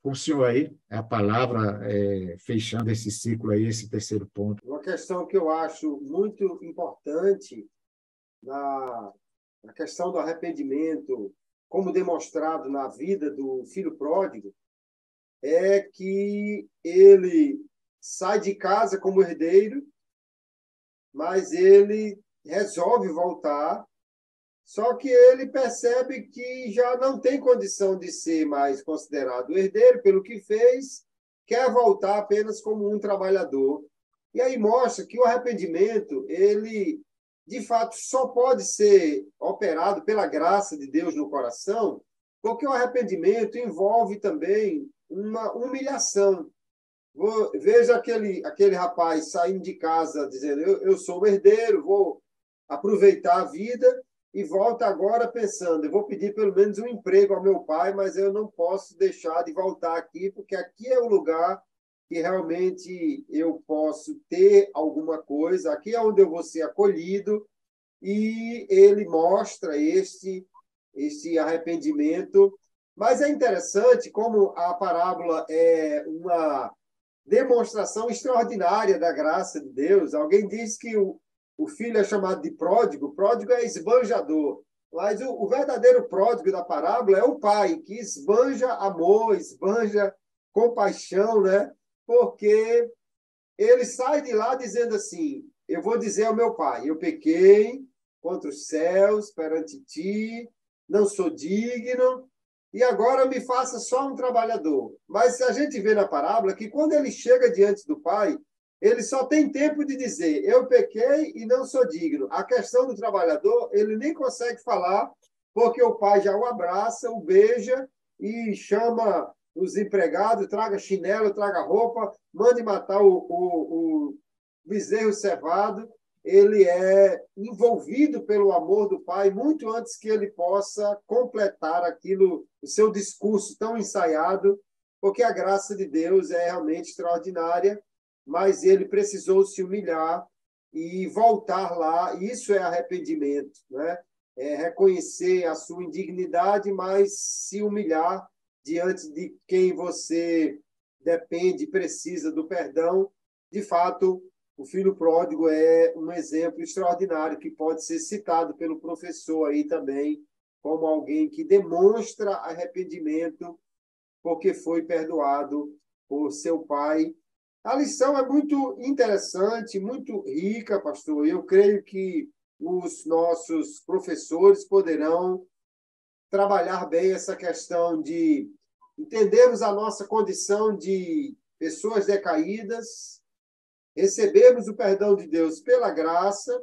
S2: com o senhor aí, a palavra fechando esse ciclo aí, esse terceiro ponto.
S1: Uma questão que eu acho muito importante na questão do arrependimento, como demonstrado na vida do filho pródigo, é que ele sai de casa como herdeiro, mas ele resolve voltar, só que ele percebe que já não tem condição de ser mais considerado herdeiro pelo que fez, quer voltar apenas como um trabalhador. E aí mostra que o arrependimento, ele, de fato, só pode ser operado pela graça de Deus no coração, porque o arrependimento envolve também uma humilhação. Veja aquele rapaz saindo de casa dizendo, eu sou um herdeiro, vou aproveitar a vida, e volta agora pensando, eu vou pedir pelo menos um emprego ao meu pai, mas eu não posso deixar de voltar aqui, porque aqui é o lugar que realmente eu posso ter alguma coisa, aqui é onde eu vou ser acolhido, e ele mostra este arrependimento. Mas é interessante como a parábola é uma demonstração extraordinária da graça de Deus. Alguém diz que o filho é chamado de pródigo, pródigo é esbanjador. Mas o verdadeiro pródigo da parábola é o pai, que esbanja amor, esbanja compaixão, né? Porque ele sai de lá dizendo assim: eu vou dizer ao meu pai, eu pequei contra os céus perante ti, não sou digno, e agora me faça só um trabalhador. Mas a gente vê na parábola que quando ele chega diante do pai, ele só tem tempo de dizer, eu pequei e não sou digno. A questão do trabalhador, ele nem consegue falar, porque o pai já o abraça, o beija e chama os empregados, traga chinelo, traga roupa, mande matar o bezerro cevado. Ele é envolvido pelo amor do pai muito antes que ele possa completar aquilo, o seu discurso tão ensaiado, porque a graça de Deus é realmente extraordinária, mas ele precisou se humilhar e voltar lá. Isso é arrependimento, né? É reconhecer a sua indignidade, mas se humilhar diante de quem você depende, precisa do perdão. De fato, o filho pródigo é um exemplo extraordinário que pode ser citado pelo professor aí também, como alguém que demonstra arrependimento porque foi perdoado por seu pai. A lição é muito interessante, muito rica, pastor. Eu creio que os nossos professores poderão trabalhar bem essa questão de entendermos a nossa condição de pessoas decaídas, recebemos o perdão de Deus pela graça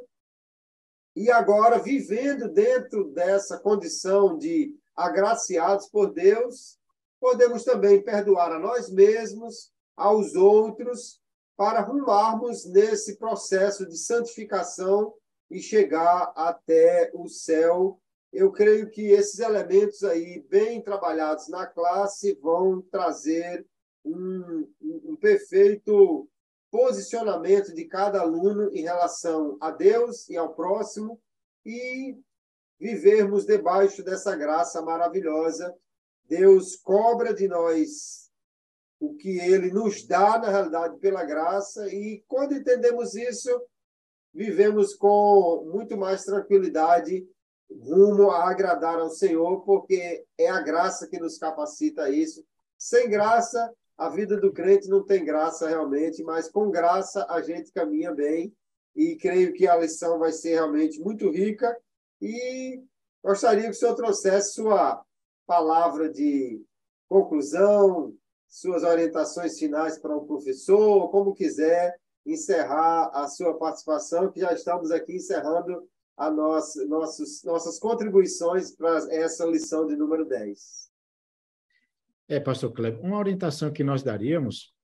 S1: e agora, vivendo dentro dessa condição de agraciados por Deus, podemos também perdoar a nós mesmos, aos outros, para rumarmos nesse processo de santificação e chegar até o céu. Eu creio que esses elementos aí, bem trabalhados na classe, vão trazer um perfeito posicionamento de cada aluno em relação a Deus e ao próximo e vivermos debaixo dessa graça maravilhosa. Deus cobra de nós o que ele nos dá, na realidade, pela graça, e quando entendemos isso, vivemos com muito mais tranquilidade rumo a agradar ao Senhor, porque é a graça que nos capacita a isso. Sem graça, a vida do crente não tem graça realmente, mas com graça a gente caminha bem e creio que a lição vai ser realmente muito rica e gostaria que o senhor trouxesse sua palavra de conclusão, suas orientações finais para o professor, como quiser encerrar a sua participação, que já estamos aqui encerrando nossas contribuições para essa lição de número 10.
S2: Pastor Kleber, uma orientação que nós daríamos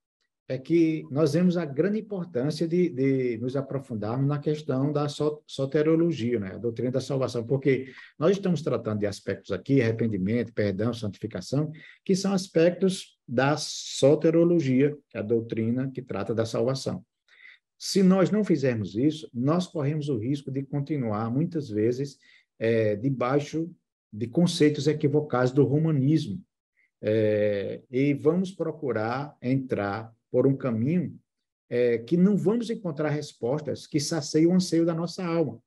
S2: é que nós vemos a grande importância de nos aprofundarmos na questão da soteriologia, né? A doutrina da salvação, porque nós estamos tratando de aspectos aqui, arrependimento, perdão, santificação, que são aspectos da soteriologia, que é a doutrina que trata da salvação. Se nós não fizermos isso, nós corremos o risco de continuar, muitas vezes, debaixo de conceitos equivocados do romanismo, e vamos procurar entrar por um caminho que não vamos encontrar respostas que saciam o anseio da nossa alma.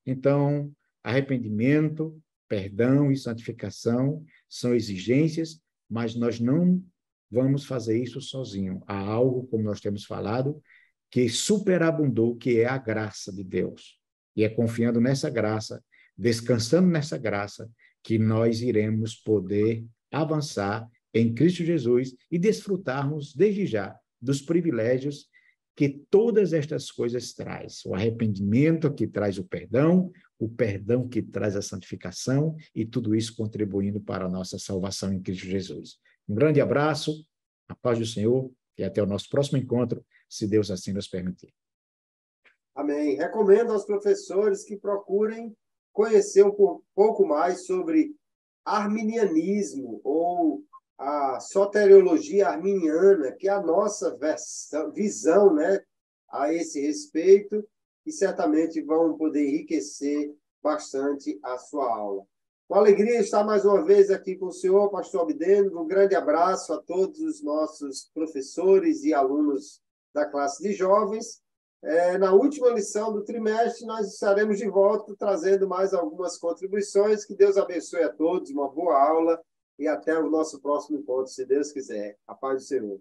S2: Então, arrependimento, perdão e santificação são exigências, mas nós não vamos fazer isso sozinho. Há algo, como nós temos falado, que superabundou, que é a graça de Deus. E é confiando nessa graça, descansando nessa graça, que nós iremos poder avançar em Cristo Jesus e desfrutarmos desde já dos privilégios que todas estas coisas traz. O arrependimento que traz o perdão que traz a santificação e tudo isso contribuindo para a nossa salvação em Cristo Jesus. Um grande abraço, a paz do Senhor e até o nosso próximo encontro, se Deus assim nos permitir.
S1: Amém. Recomendo aos professores que procurem conhecer pouco mais sobre arminianismo ou a soteriologia arminiana, que é a nossa visão, né, a esse respeito, e certamente vão poder enriquecer bastante a sua aula. Uma alegria estar mais uma vez aqui com o senhor, pastor Abdeno. Um grande abraço a todos os nossos professores e alunos da classe de jovens. Na última lição do trimestre, nós estaremos de volta trazendo mais algumas contribuições. Que Deus abençoe a todos, uma boa aula e até o nosso próximo encontro, se Deus quiser. A paz do Senhor.